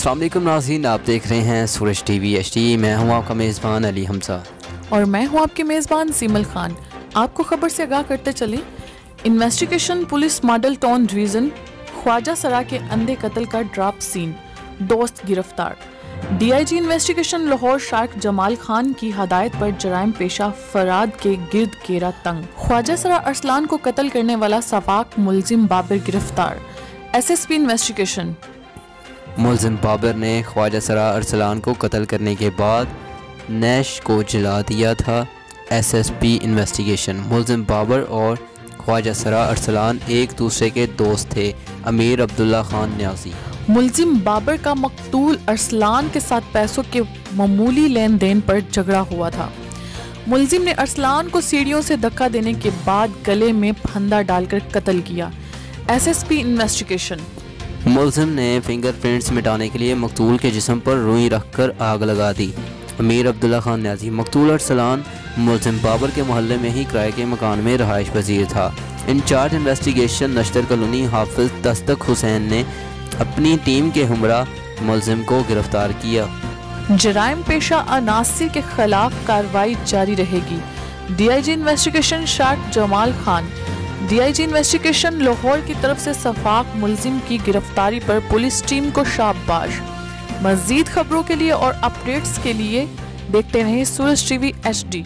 السلام علیکم ناظرین، آپ دیکھ رہے ہیں سورج ٹی وی ایچ ڈی۔ میں ہوں آپ کا میزبان علی حمزہ اور میں ہوں آپ کی میزبان سیمل خان۔ آپ کو خبر سے آگاہ کرتے چلیں، investigation police model town division خواجہ سرا کے اندھے قتل کا ڈراپ سین، دوست گرفتار۔ D I G investigation Lahore Shariq Jamal Khan کی ہدایت پر جرائم پیشہ افراد کے گرد گھیرا تنگ۔ خواجہ سرا ارسلان کو قتل کرنے والا سفاک ملزم بابر گرفتار۔ S S P investigation. ملزم بابر نے خواجہ سرا ارسلان کو قتل کرنے کے بعد نیش کو جلا دیا تھا۔ S S P investigation. ملزم بابر اور خواجہ سرا ارسلان ایک دوسرے کے دوست تھے۔ امیر عبداللہ خان نیازی۔ ملزم بابر کا مقتول ارسلان کے ساتھ پیسوں کے معمولی لین دین پر جھگڑا ہوا تھا۔ ملزم نے ارسلان کو سیڑھیوں سے دھکا دینے کے بعد گلے میں پھندا ڈال کر قتل کیا۔ S S P investigation. ملزم نے فنگر پرنٹس مٹانے کے لیے مقتول کے جسم پر روئی رکھ کر آگ لگا دی۔ امیر عبداللہ خان نیازی۔ مقتول ارسلان ملزم بابر کے محلے میں ہی کرائے کے مکان میں رہائش پذیر تھا۔ انچارج انویسٹیگیشن نشتر کالونی حافظ تصدق حسین نے اپنی ٹیم کے ہمراہ ملزم کو گرفتار کیا۔ جرائم پیشہ عناصر کے خلاف کارروائی جاری رہے گی۔ D I G investigation Shariq Jamal Khan. D I G investigation Lahore کی طرف سے سفاک ملزم کی گرفتاری پر پولیس ٹیم کو شاباش۔ مزید خبروں کے لیے اور اپڈیٹس کے لیے دیکھتے رہیں سورج ٹی وی ایچ ڈی۔